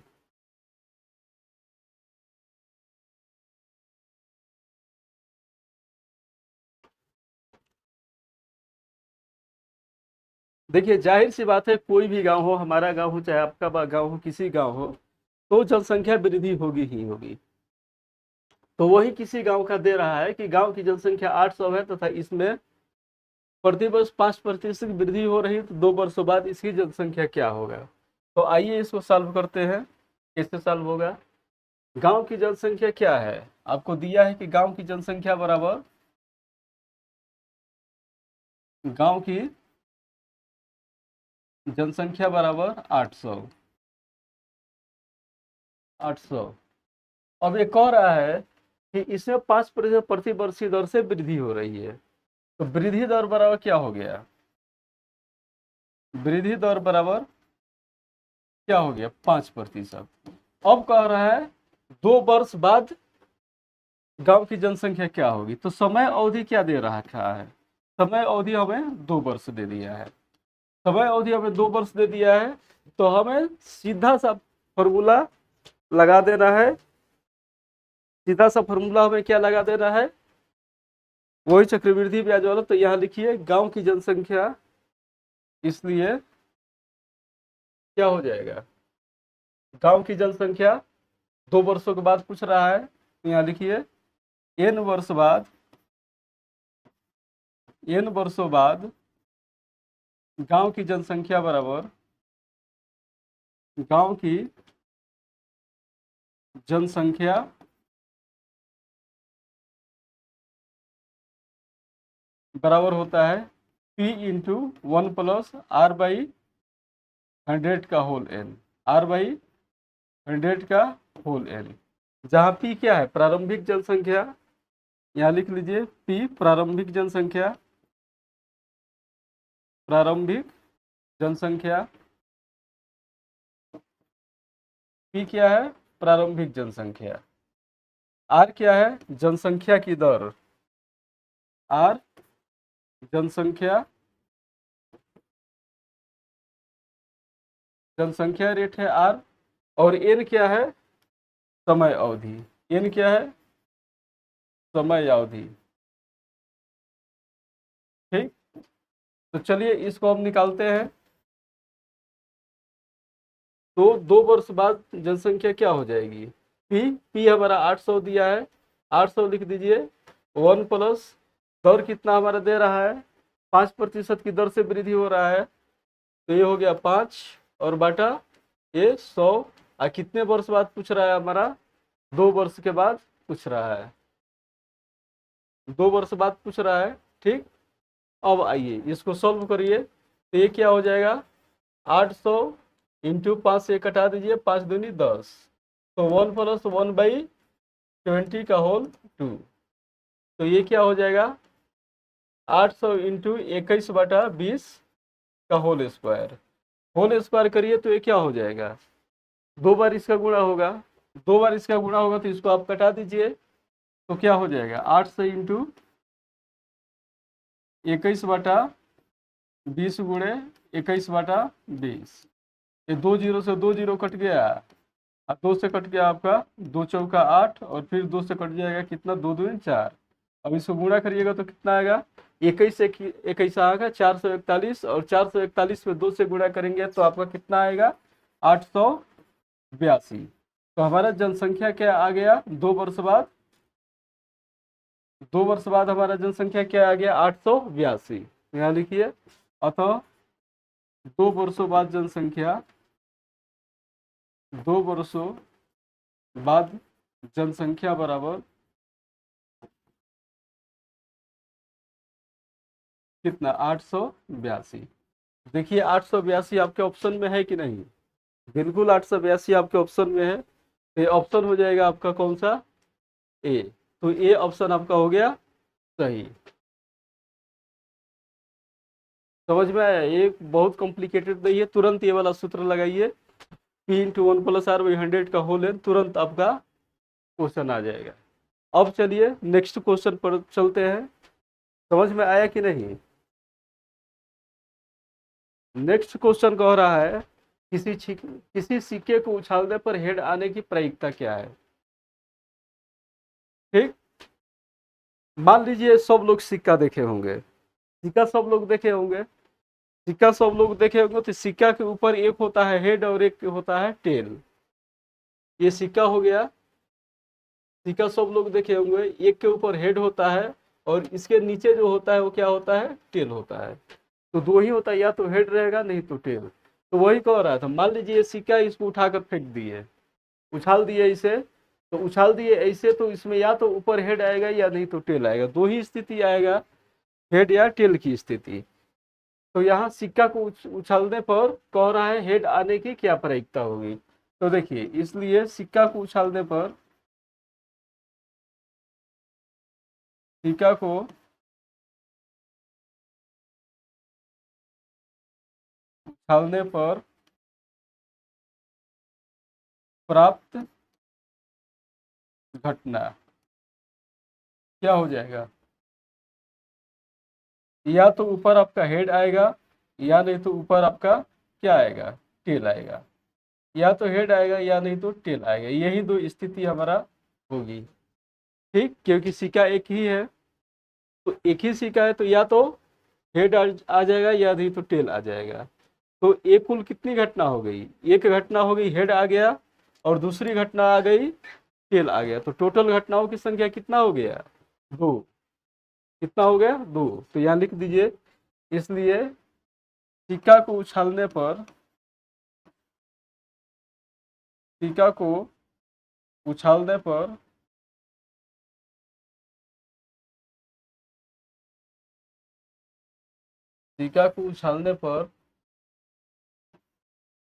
देखिए जाहिर सी बात है, कोई भी गांव हो, हमारा गांव हो चाहे आपका गांव हो, किसी गांव हो, तो जनसंख्या वृद्धि होगी ही होगी। तो वही किसी गांव का दे रहा है कि गांव की जनसंख्या 800 है तथा इसमें प्रतिवर्ष 5% वृद्धि हो रही है, तो 2 वर्षों बाद इसकी जनसंख्या क्या होगा? तो आइए इसको सॉल्व करते हैं। कैसे सॉल्व होगा? गांव की जनसंख्या क्या है? आपको दिया है कि गांव की जनसंख्या बराबर, गांव की जनसंख्या बराबर 800। 800। अब ये कह रहा है कि इसमें 5% प्रति वर्ष की दर से वृद्धि हो रही है, तो वृद्धि दर बराबर क्या हो गया? वृद्धि दर बराबर क्या हो गया? 5%। अब कह रहा है 2 वर्ष बाद गांव की जनसंख्या क्या होगी, तो समय अवधि क्या दे रखा है? समय अवधि हमें 2 वर्ष दे दिया है। समय अवधि हमें 2 वर्ष दे दिया है, तो हमें सीधा सा फॉर्मूला लगा देना है। सीधा सा फॉर्मूला हमें क्या लगा देना है? वही चक्रवृद्धि ब्याज वाला। तो यहाँ लिखिए गांव की जनसंख्या, इसलिए क्या हो जाएगा? गांव की जनसंख्या 2 वर्षों के बाद पूछ रहा है, तो यहाँ लिखिए n वर्ष बाद, n वर्षों बाद गांव की जनसंख्या बराबर, गांव की जनसंख्या बराबर होता है P इंटू 1 प्लस R/100 का होल n, R/100 का होल n। जहां P क्या है? प्रारंभिक जनसंख्या। यहाँ लिख लीजिए P प्रारंभिक जनसंख्या, प्रारंभिक जनसंख्या। P क्या है? प्रारंभिक जनसंख्या। R क्या है? जनसंख्या की दर, R जनसंख्या, जनसंख्या रेट है R। और n क्या है? समय अवधि। n क्या है? समय अवधि। ठीक, तो चलिए इसको हम निकालते हैं। तो 2 वर्ष बाद जनसंख्या क्या हो जाएगी? P हमारा 800 दिया है, 800 लिख दीजिए। 1 प्लस दर कितना हमारा दे रहा है? 5% की दर से वृद्धि हो रहा है, तो ये हो गया 5 और बाटा ये 100। और कितने वर्ष बाद पूछ रहा है हमारा? 2 वर्ष के बाद पूछ रहा है, 2 वर्ष बाद पूछ रहा है। ठीक, अब आइए इसको सॉल्व करिए। तो ये क्या हो जाएगा? 800 इंटू 5 से कटा दीजिए, 5 दूनी 10, तो 1 प्लस 1/20 का होल 2। तो ये क्या हो जाएगा? 800 इंटू 21/20 का होल स्क्वायर। होल स्क्वायर करिए तो ये क्या हो जाएगा? 2 बार इसका गुणा होगा, 2 बार इसका गुणा होगा, तो इसको आप कटा दीजिए। तो क्या हो जाएगा? 800 इंटू 21/20 गुणे 21/20। ये 2 जीरो से 2 जीरो कट गया, और 2 से कट गया आपका 2 चौका 8, और फिर 2 से कट जाएगा कितना? 2 दूनी 4। अब इसको गुणा करिएगा तो कितना आएगा? 21 से 21 आएगा 441, और 441 में 2 से गुणा करेंगे तो आपका कितना आएगा? 882। तो हमारा जनसंख्या क्या आ गया? 2 वर्ष बाद, 2 वर्ष बाद हमारा जनसंख्या क्या आ गया? 882। यहाँ लिखिए, अतः 2 वर्षों बाद जनसंख्या, 2 वर्षों बाद जनसंख्या बराबर कितना? 882। देखिए 882 आपके ऑप्शन में है कि नहीं? बिल्कुल 882 आपके ऑप्शन में है, तो ये ऑप्शन हो जाएगा आपका कौन सा? ए। तो ए ऑप्शन आपका हो गया सही। समझ में आया? ये बहुत कॉम्प्लिकेटेड नहीं है, तुरंत ये वाला सूत्र लगाइए, P × 1 + R/100 का होल n, तुरंत आपका क्वेश्चन आ जाएगा। अब चलिए नेक्स्ट क्वेश्चन पर चलते हैं। समझ में आया कि नहीं? नेक्स्ट क्वेश्चन कह रहा है किसी सिक्के को उछालने पर हेड आने की प्रायिकता क्या है। ठीक, मान लीजिए सब लोग सिक्का देखे होंगे, सिक्का सब लोग देखे होंगे, सिक्का सब लोग देखे होंगे, तो सिक्का के ऊपर एक होता है हेड और एक होता है टेल। ये सिक्का हो गया, सिक्का सब लोग देखे होंगे, एक के ऊपर हेड होता है और इसके नीचे जो होता है वो क्या होता है, टेल होता है। तो दो ही होता है, या तो हेड रहेगा नहीं तो टेल। तो वही कह रहा था, मान लीजिए सिक्का, इसको उठाकर फेंक दिए, उछाल दिए इसे, तो उछाल दिए ऐसे, तो इसमें या तो ऊपर हेड आएगा या नहीं तो टेल आएगा, दो ही स्थिति आएगा, हेड या टेल की स्थिति। तो यहाँ सिक्का को उछालने पर कह रहा है हेड आने की क्या प्रायिकता होगी। तो देखिए, इसलिए सिक्का को उछालने पर, सिक्का को उछालने पर प्राप्त घटना क्या हो जाएगा, या तो ऊपर आपका हेड आएगा या नहीं तो ऊपर आपका क्या आएगा, टेल आएगा। या तो हेड आएगा या नहीं तो टेल आएगा, यही दो स्थिति हमारा होगी। ठीक, क्योंकि सिक्का एक ही है, तो एक ही सिक्का है, तो या तो हेड आ जाएगा या नहीं तो टेल आ जाएगा। तो एक कुल कितनी घटना हो गई, एक घटना हो गई हेड आ गया और दूसरी घटना आ गई टेल आ गया। तो टोटल घटनाओं की संख्या कितना हो गया, दो। कितना हो गया, दो। तो यहाँ लिख दीजिए, इसलिए सिक्का को उछालने पर, सिक्का को उछालने पर सिक्का को उछालने पर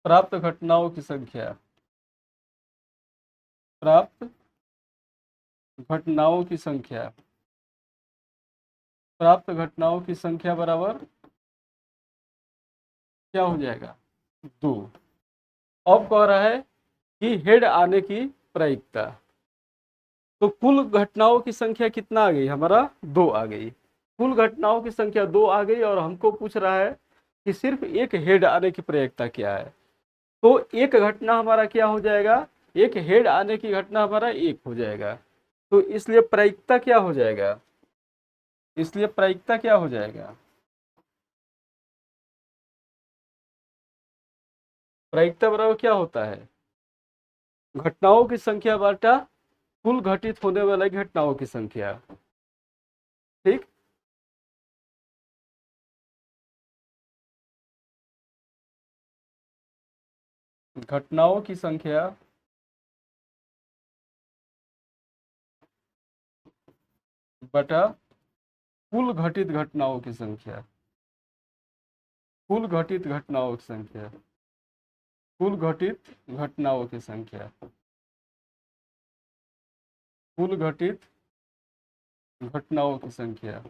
प्राप्त घटनाओं की संख्या, प्राप्त घटनाओं की संख्या, प्राप्त घटनाओं की संख्या बराबर क्या हो जाएगा, दो। अब कह रहा है कि हेड आने की प्रायिकता, तो कुल घटनाओं की संख्या कितना आ गई हमारा, दो आ गई। कुल घटनाओं की संख्या दो आ गई और हमको पूछ रहा है कि सिर्फ एक हेड आने की प्रायिकता क्या है। तो एक घटना हमारा क्या हो जाएगा, एक हेड आने की घटना हमारा एक हो जाएगा। तो इसलिए प्रायिकता क्या हो जाएगा, इसलिए प्रायिकता क्या हो जाएगा, प्रायिकता बराबर क्या होता है, घटनाओं की संख्या बाटा कुल घटित होने वाली घटनाओं की संख्या। ठीक, घटनाओं की संख्या बटा कुल घटित घटनाओं की संख्या, कुल घटित घटनाओं की संख्या, कुल घटित घटनाओं की संख्या, कुल घटित घटनाओं की संख्या।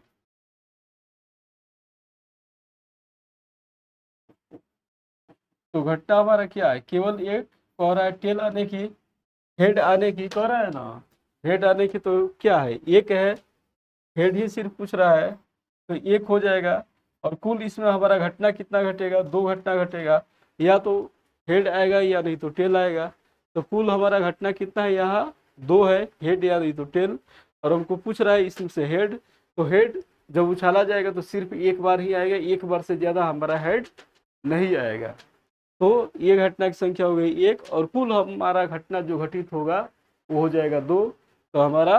तो घटना हमारा क्या है, केवल एक कह रहा है टेल आने की, हेड आने की कह रहा है ना, हेड आने की तो क्या है, एक है, हेड ही सिर्फ पूछ रहा है, तो एक हो जाएगा। और कुल इसमें हमारा घटना कितना घटेगा, दो घटना घटेगा, या तो हेड आएगा या नहीं तो टेल आएगा। तो कुल हमारा घटना कितना है, यहाँ दो है, हेड या नहीं तो टेल। और हमको पूछ रहा है इसमें से हेड, तो हेड जब उछाला जाएगा तो सिर्फ एक बार ही आएगा, एक बार से ज्यादा हमारा हेड नहीं आएगा। तो ये घटना की संख्या हो गई एक, और कुल हमारा घटना जो घटित होगा वो हो जाएगा दो। तो हमारा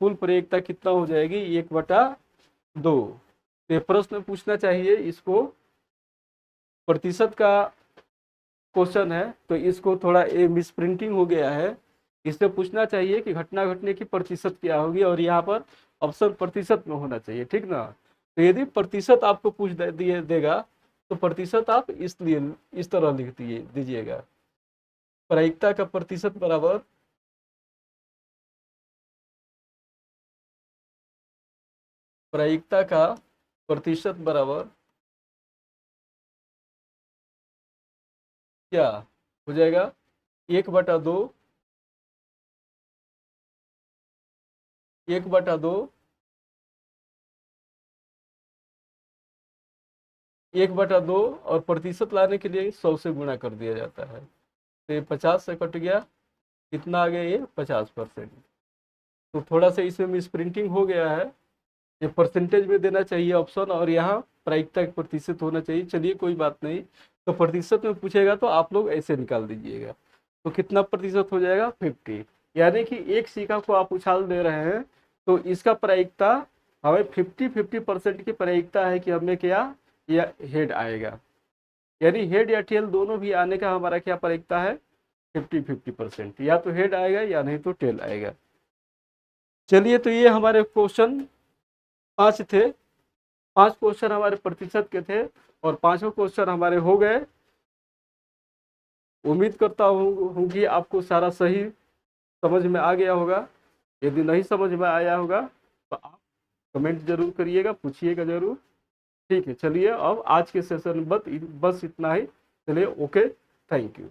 कुल प्रायिकता कितना हो जाएगी, 1/2। तो ये प्रश्न पूछना चाहिए, इसको प्रतिशत का क्वेश्चन है, तो इसको थोड़ा ये मिस प्रिंटिंग हो गया है। इससे पूछना चाहिए कि घटना घटने की प्रतिशत क्या होगी, और यहाँ पर ऑप्शन प्रतिशत में होना चाहिए। ठीक ना, तो यदि प्रतिशत आपको पूछ दिए देगा तो प्रतिशत आप इसलिए इस तरह लिख दीजिएगा, प्रायिकता का प्रतिशत बराबर प्रायिकता का प्रतिशत बराबर क्या हो जाएगा, 1/2, 1/2, 1/2 और प्रतिशत लाने के लिए 100 से गुणा कर दिया जाता है। तो ये 50 से कट गया, कितना आ गया ये 50%। तो थोड़ा सा इसमें मिस प्रिंटिंग हो गया है, ये परसेंटेज में देना चाहिए ऑप्शन, और यहाँ प्रायिकता एक प्रतिशत होना चाहिए। चलिए कोई बात नहीं, तो प्रतिशत में पूछेगा तो आप लोग ऐसे निकाल दीजिएगा। तो कितना प्रतिशत हो जाएगा 50, यानी कि एक सिक्का को आप उछाल दे रहे हैं तो इसका प्रायिकता हमें 50-50% की प्रायिकता है कि हमें क्या, या हेड आएगा, यानी हेड या टेल दोनों भी आने का हमारा क्या प्रायिकता है 50-50%, या तो हेड आएगा या नहीं तो टेल आएगा। चलिए तो ये हमारे क्वेश्चन 5 थे, 5 क्वेश्चन हमारे प्रतिशत के थे और 5 क्वेश्चन हमारे हो गए। उम्मीद करता हूँ कि आपको सारा सही समझ में आ गया होगा। यदि नहीं समझ में आया होगा तो आप कमेंट जरूर करिएगा, पूछिएगा जरूर। ठीक है, चलिए अब आज के सेशन बस इतना ही। चलिए, ओके, थैंक यू।